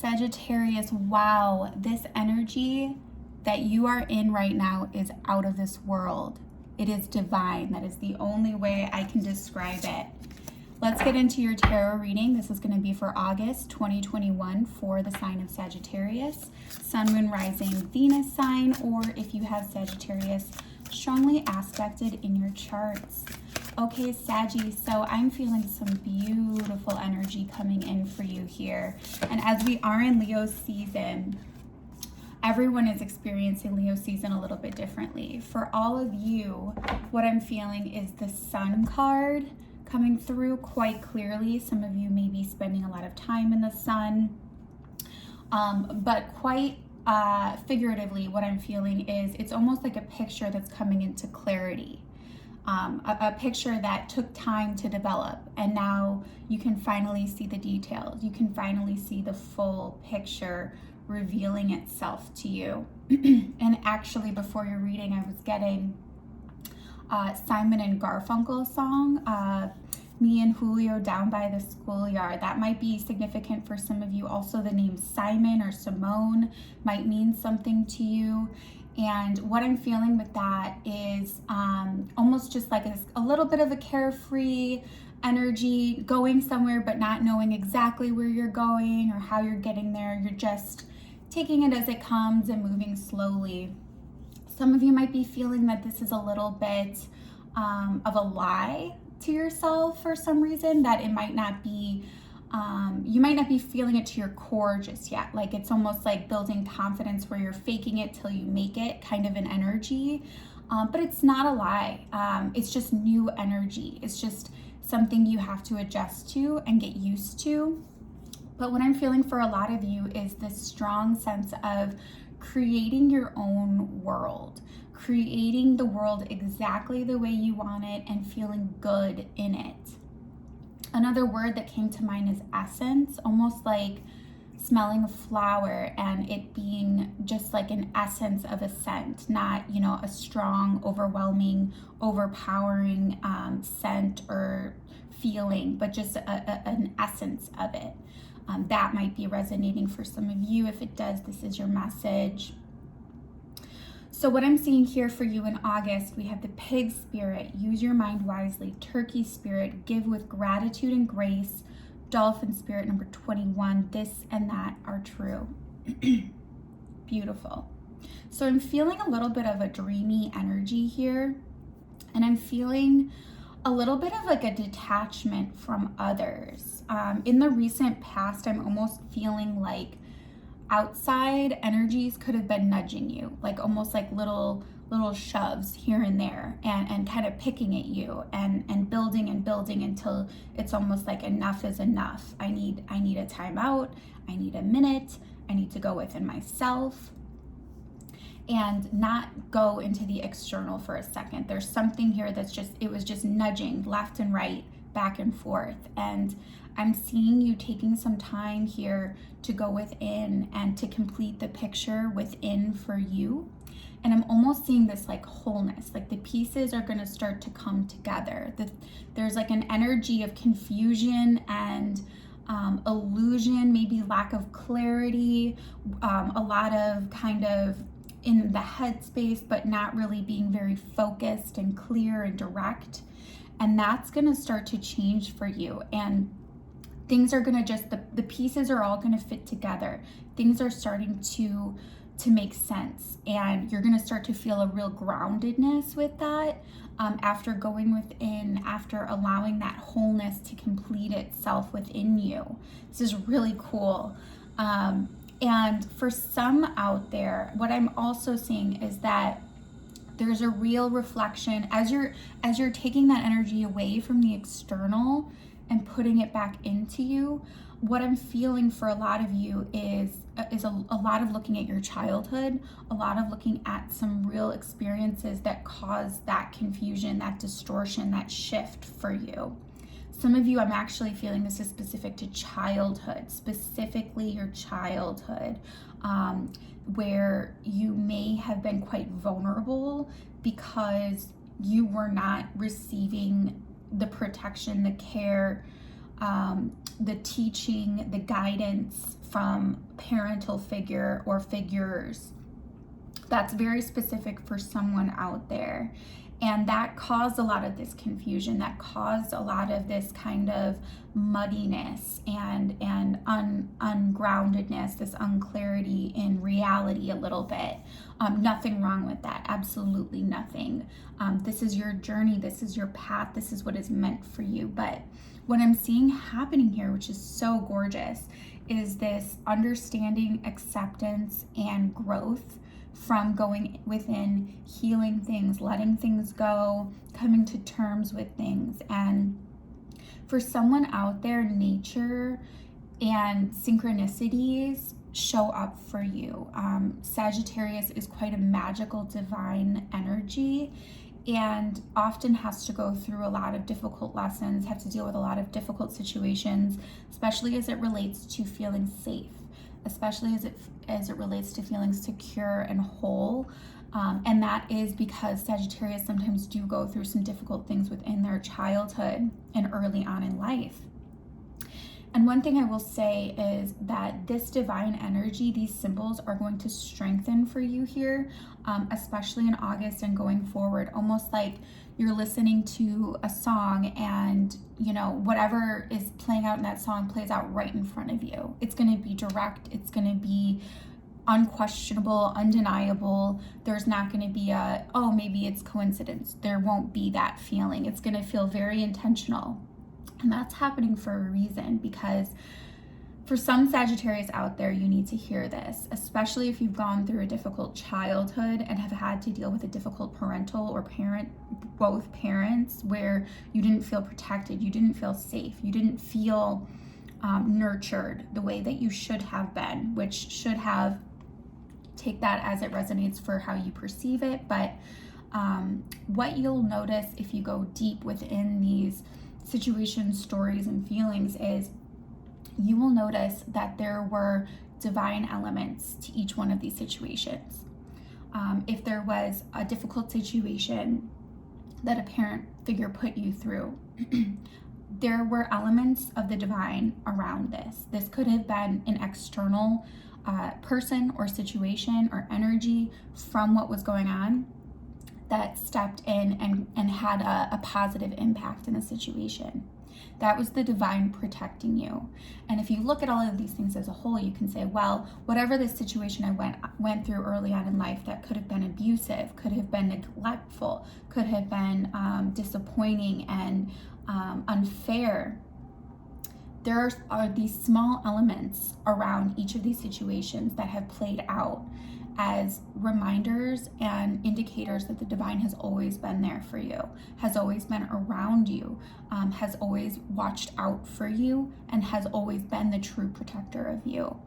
Sagittarius, wow, this energy that you are in right now is out of this world. It is divine. That is the only way I can describe it. Let's get into your tarot reading. This is going to be for August 2021 for the sign of Sagittarius, Sun, Moon, Rising, Venus sign, or if you have Sagittarius strongly aspected in your charts. Okay, Saggy, so I'm feeling some beautiful energy coming in for you here. And as we are in Leo season, everyone is experiencing Leo season a little bit differently. For all of you, what I'm feeling is the Sun card coming through quite clearly. Some of you may be spending a lot of time in the sun, but quite figuratively, what I'm feeling is it's almost like a picture that's coming into clarity. A picture that took time to develop, and now you can finally see the details. You can finally see the full picture revealing itself to you. And actually, before your reading, I was getting Simon and Garfunkel song, Me and Julio Down by the Schoolyard. That might be significant for some of you. Also, the name Simon or Simone might mean something to you. And what I'm feeling with that is almost just like a little bit of a carefree energy, going somewhere but not knowing exactly where you're going or how you're getting there. You're just taking it as it comes and moving slowly. Some of you might be feeling that this is a little bit of a lie to yourself for some reason, that it might not be, you might not be feeling it to your core just yet. Like it's almost like building confidence where you're faking it till you make it kind of an energy. But it's not a lie. It's just new energy. It's just something you have to adjust to and get used to. But what I'm feeling for a lot of you is this strong sense of creating your own world, creating the world exactly the way you want it and feeling good in it. Another word that came to mind is essence, almost like smelling a flower and it being just like an essence of a scent, not, you know, a strong, overwhelming, overpowering scent or feeling, but just an essence of it. That might be resonating for some of you. If it does, this is your message. So what I'm seeing here for you in August, we have the pig spirit, use your mind wisely, turkey spirit, give with gratitude and grace, dolphin spirit, number 21, this and that are true. Beautiful. So I'm feeling a little bit of a dreamy energy here, and I'm feeling a little bit of like a detachment from others. In the recent past, I'm almost feeling like outside energies could have been nudging you, like almost like little shoves here and there, and kind of picking at you and building until it's almost like enough is enough. I need a timeout. I need a minute. I need to go within myself and not go into the external for a second. There's something here that's it was just nudging left and right, back and forth. And I'm seeing you taking some time here to go within and to complete the picture within for you. And I'm almost seeing this like wholeness, like the pieces are going to start to come together. There's like an energy of confusion and illusion, maybe lack of clarity, a lot of kind of in the headspace, but not really being very focused and clear and direct. And that's going to start to change for you. And things are going to just, the pieces are all going to fit together. Things are starting to make sense. And you're going to start to feel a real groundedness with that after going within, after allowing that wholeness to complete itself within you. This is really cool. And for some out there, what I'm also seeing is that there's a real reflection as you're taking that energy away from the external and putting it back into you. What I'm feeling for a lot of you is a lot of looking at your childhood, a lot of looking at some real experiences that caused that confusion, that distortion, that shift for you. Some of you, I'm actually feeling this is specific to childhood, specifically your childhood, where you may have been quite vulnerable because you were not receiving the protection, the care, the teaching, the guidance from parental figure or figures. That's very specific for someone out there. And that caused a lot of this confusion, that caused a lot of this kind of muddiness and ungroundedness, this unclarity in reality a little bit. Nothing wrong with that, absolutely nothing. This is your journey, this is your path, this is what is meant for you. But what I'm seeing happening here, which is so gorgeous, is this understanding, acceptance, and growth from going within, healing things, letting things go, coming to terms with things. And for someone out there, nature and synchronicities show up for you. Sagittarius is quite a magical, divine energy, and often has to go through a lot of difficult lessons, have to deal with a lot of difficult situations, especially as it relates to feeling safe, especially as it relates to feeling secure and whole. And that is because Sagittarius sometimes do go through some difficult things within their childhood and early on in life. And one thing I will say is that this divine energy, these symbols are going to strengthen for you here, especially in August and going forward, almost like you're listening to a song and, you know, whatever is playing out in that song plays out right in front of you. It's going to be direct. It's going to be unquestionable, undeniable. There's not going to be a, oh, maybe it's coincidence. There won't be that feeling. It's going to feel very intentional. And that's happening for a reason, because for some Sagittarius out there, you need to hear this, especially if you've gone through a difficult childhood and have had to deal with a difficult parental or both parents, where you didn't feel protected, you didn't feel safe, you didn't feel nurtured the way that you should have been, which should have, take that as it resonates for how you perceive it. But what you'll notice if you go deep within these situations, stories, and feelings is you will notice that there were divine elements to each one of these situations. If there was a difficult situation that a parent figure put you through, there were elements of the divine around this. This could have been an external person or situation or energy from what was going on that stepped in and had a positive impact in the situation. That was the divine protecting you. And if you look at all of these things as a whole, you can say, well, whatever this situation I went through early on in life that could have been abusive, could have been neglectful, could have been disappointing and unfair, there are these small elements around each of these situations that have played out as reminders and indicators that the divine has always been there for you, has always been around you, has always watched out for you, and has always been the true protector of you.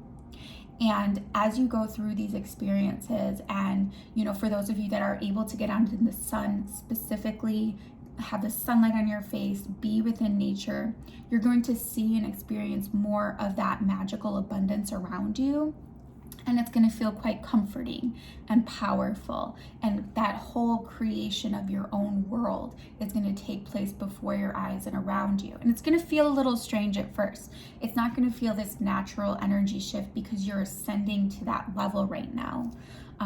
And as you go through these experiences, and, you know, for those of you that are able to get out into the sun specifically, have the sunlight on your face, be within nature, you're going to see and experience more of that magical abundance around you. And it's going to feel quite comforting and powerful. And that whole creation of your own world is going to take place before your eyes and around you. And it's going to feel a little strange at first. It's not going to feel this natural energy shift because you're ascending to that level right now.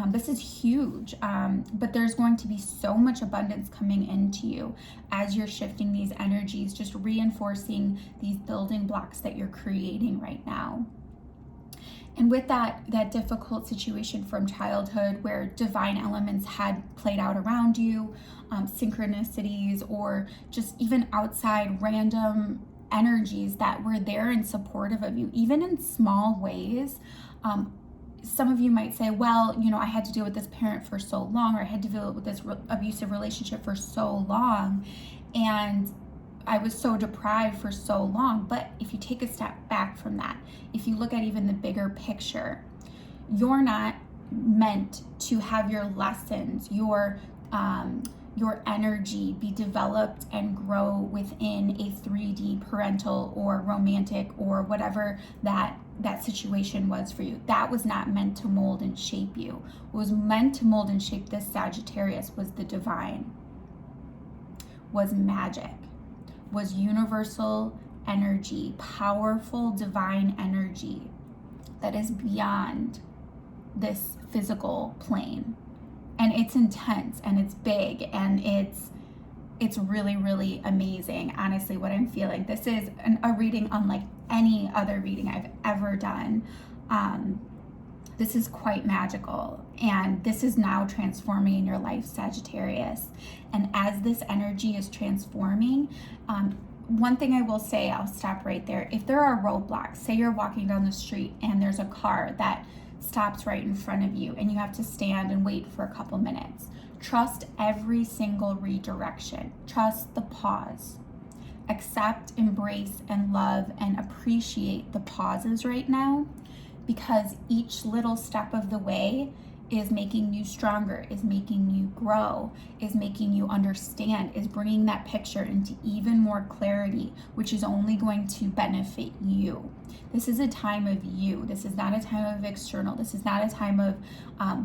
This is huge, but there's going to be so much abundance coming into you as you're shifting these energies, just reinforcing these building blocks that you're creating right now. And with that difficult situation from childhood where divine elements had played out around you, synchronicities, or just even outside random energies that were there and supportive of you, even in small ways. Some of you might say, well, you know, I had to deal with this parent for so long, or I had to deal with this abusive relationship for so long, and I was so deprived for so long. But if you take a step back from that, if you look at even the bigger picture, you're not meant to have your lessons, your energy be developed and grow within a 3D parental or romantic or whatever that situation was for you. That was not meant to mold and shape you. What was meant to mold and shape this Sagittarius was the divine, was magic, was universal energy, powerful divine energy that is beyond this physical plane. And it's intense and it's big and it's really, really amazing, honestly, what I'm feeling. This is a reading unlike any other reading I've ever done. This is quite magical, and this is now transforming in your life, Sagittarius. And as this energy is transforming, one thing I will say, I'll stop right there. If there are roadblocks, say you're walking down the street and there's a car that stops right in front of you and you have to stand and wait for a couple minutes. Trust every single redirection. Trust the pause. Accept, embrace, and love and appreciate the pauses right now, because each little step of the way is making you stronger, is making you grow, is making you understand, is bringing that picture into even more clarity, which is only going to benefit you. This is a time of you. This is not a time of external. This is not a time of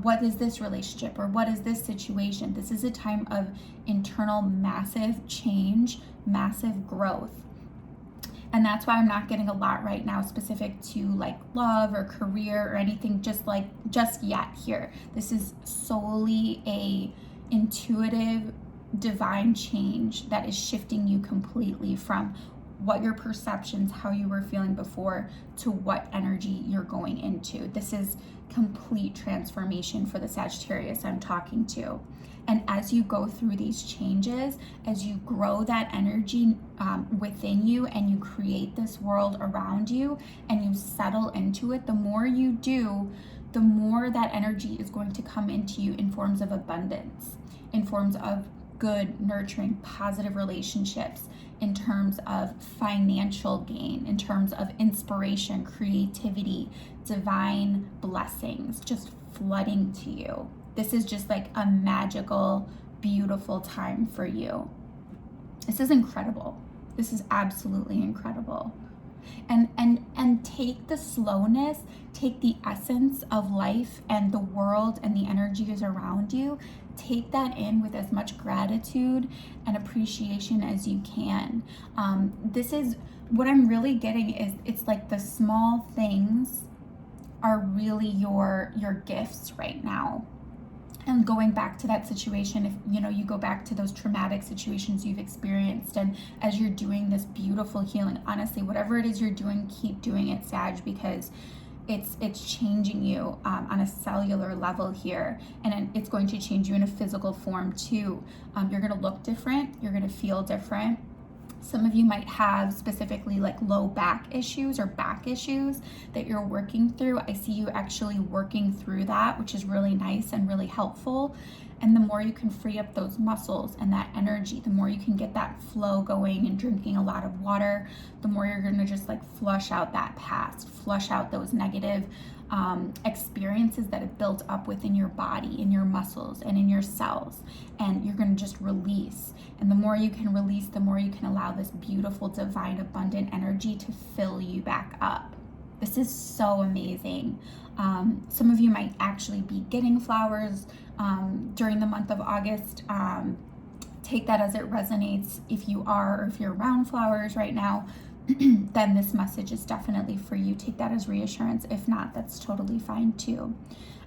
what is this relationship or what is this situation. This is a time of internal massive change, massive growth. And that's why I'm not getting a lot right now specific to like love or career or anything just yet here. This is solely a intuitive divine change that is shifting you completely from what your perceptions, how you were feeling before, to what energy you're going into. This is complete transformation for the Sagittarius I'm talking to. And as you go through these changes, as you grow that energy within you and you create this world around you and you settle into it, the more you do, the more that energy is going to come into you in forms of abundance, in forms of good, nurturing, positive relationships, in terms of financial gain, in terms of inspiration, creativity, divine blessings just flooding to you. This is just like a magical, beautiful time for you. This is incredible. This is absolutely incredible. And take the slowness, take the essence of life and the world and the energies around you. Take that in with as much gratitude and appreciation as you can. This is what I'm really getting is it's like the small things are really your gifts right now. And going back to that situation, if you go back to those traumatic situations you've experienced, and as you're doing this beautiful healing, honestly, whatever it is you're doing, keep doing it, Sag, because it's changing you on a cellular level here, and it's going to change you in a physical form too. You're going to look different, you're going to feel different. Some of you might have specifically like low back issues or back issues that you're working through. I see you actually working through that, which is really nice and really helpful. And the more you can free up those muscles and that energy, the more you can get that flow going and drinking a lot of water, the more you're going to just like flush out that past, flush out those negative experiences that have built up within your body, in your muscles and in your cells. And you're going to just release. And the more you can release, the more you can allow this beautiful, divine, abundant energy to fill you back up. This is so amazing. Some of you might actually be getting flowers during the month of August. Take that as it resonates. If you are, or if you're around flowers right now, then this message is definitely for you. Take that as reassurance. If not, that's totally fine too.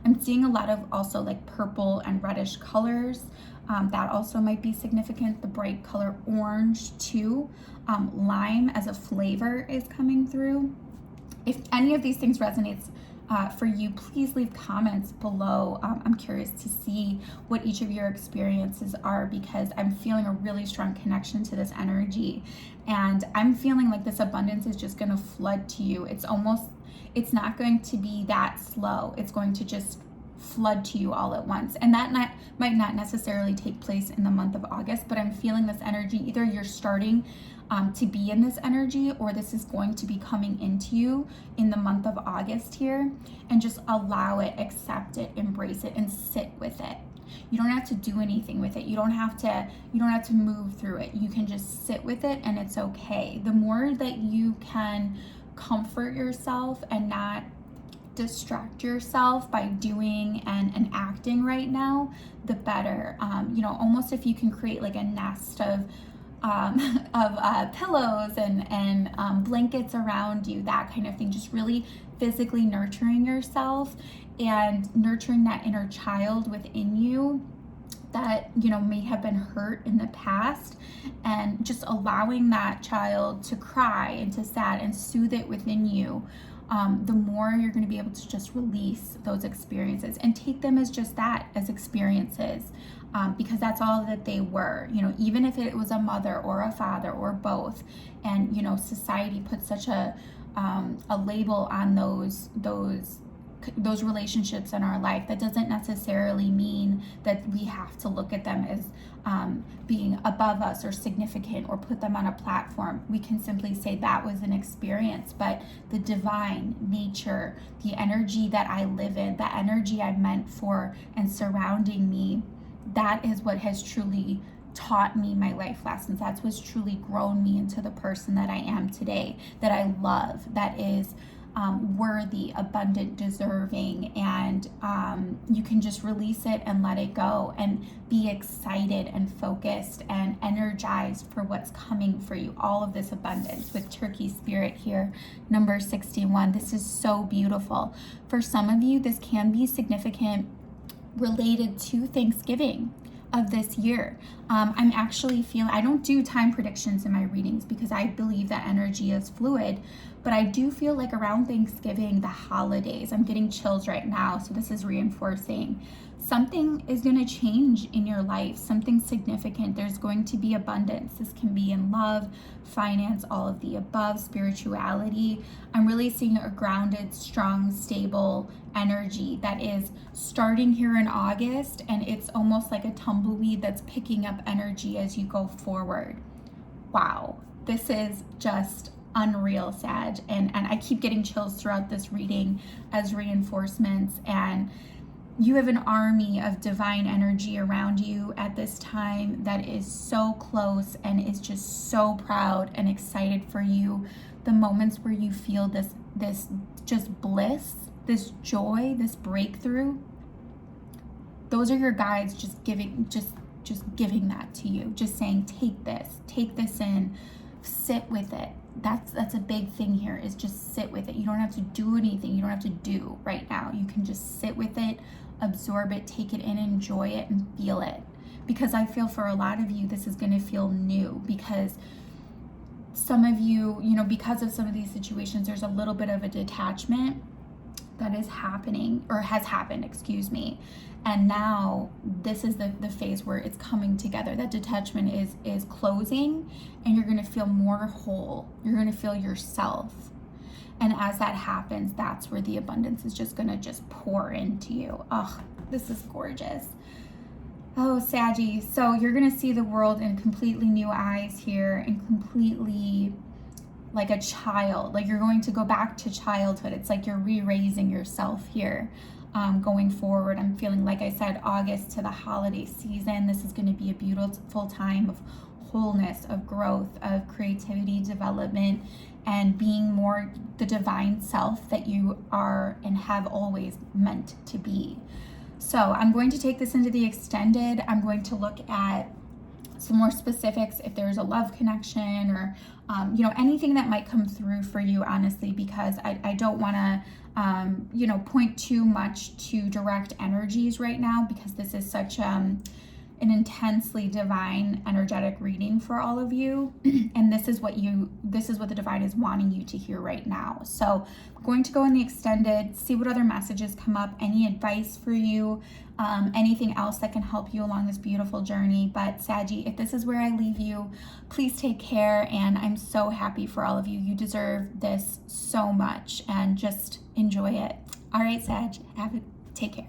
I'm seeing a lot of also like purple and reddish colors. That also might be significant. The bright color orange too. Lime as a flavor is coming through. If any of these things resonates for you, please leave comments below. I'm curious to see what each of your experiences are, because I'm feeling a really strong connection to this energy, and I'm feeling like this abundance is just going to flood to you. It's not going to be that slow. It's going to just flood to you all at once, and that might not necessarily take place in the month of August, but I'm feeling this energy. Either you're starting to be in this energy, or this is going to be coming into you in the month of August here. And just allow it, accept it, embrace it, and sit with it. You don't have to do anything with it. You don't have to move through it. You can just sit with it, and it's okay. The more that you can comfort yourself and not distract yourself by doing and acting right now, the better. Almost if you can create like a nest of pillows and blankets around you, that kind of thing. Just really physically nurturing yourself and nurturing that inner child within you that, you know, may have been hurt in the past, and just allowing that child to cry and to sad and soothe it within you. The more you're going to be able to just release those experiences and take them as just that, as experiences, because that's all that they were. You know, even if it was a mother or a father or both, and, you know, society puts such a label on those relationships in our life, that doesn't necessarily mean that we have to look at them as being above us or significant or put them on a platform. We can simply say that was an experience, but the divine nature, the energy that I live in, the energy I'm meant for and surrounding me, that is what has truly taught me my life lessons. That's what's truly grown me into the person that I am today, that I love, that is worthy, abundant, deserving, and you can just release it and let it go and be excited and focused and energized for what's coming for you. All of this abundance with Turkey Spirit here, number 61. This is so beautiful. For some of you, this can be significant related to Thanksgiving of this year. I'm actually feeling, I don't do time predictions in my readings because I believe that energy is fluid, but I do feel like around Thanksgiving, the holidays, I'm getting chills right now, so this is reinforcing. Something is going to change in your life, something significant. There's going to be abundance. This can be in love, finance, all of the above, spirituality. I'm really seeing a grounded, strong, stable energy that is starting here in August, and it's almost like a tumbleweed that's picking up energy as you go forward. Wow, this is just unreal, Sag. And I keep getting chills throughout this reading as reinforcements, and you have an army of divine energy around you at this time that is so close and is just so proud and excited for you. The moments where you feel this just bliss, this joy, this breakthrough, those are your guides just giving that to you, just saying, take this in, sit with it. That's a big thing here, is just sit with it. You don't have to do anything. You don't have to do right now. You can just sit with it, absorb it, take it in, enjoy it, and feel it. Because I feel for a lot of you, this is going to feel new, because some of you, you know, because of some of these situations, there's a little bit of a detachment that is happening, or has happened, excuse me. And now this is the phase where it's coming together. That detachment is closing, and you're going to feel more whole. You're going to feel yourself. And as that happens, that's where the abundance is just going to just pour into you. Oh, this is gorgeous. Oh, Saggy. So you're going to see the world in completely new eyes here, and completely like a child. Like you're going to go back to childhood. It's like you're re-raising yourself here. Going forward, I'm feeling, like I said, August to the holiday season, this is going to be a beautiful time of wholeness, of growth, of creativity, development, and being more the divine self that you are and have always meant to be. So I'm going to take this into the extended. I'm going to look at some more specifics, if there's a love connection or you know, anything that might come through for you, honestly, because I don't want to you know, point too much to direct energies right now, because this is such an intensely divine energetic reading for all of you, and this is what the divine is wanting you to hear right now. So I'm going to go in the extended, see what other messages come up, any advice for you, anything else that can help you along this beautiful journey. But Saggy, if this is where I leave you, please take care, and I'm so happy for all of you. You deserve this so much, and just enjoy it. All right, Sag, take care.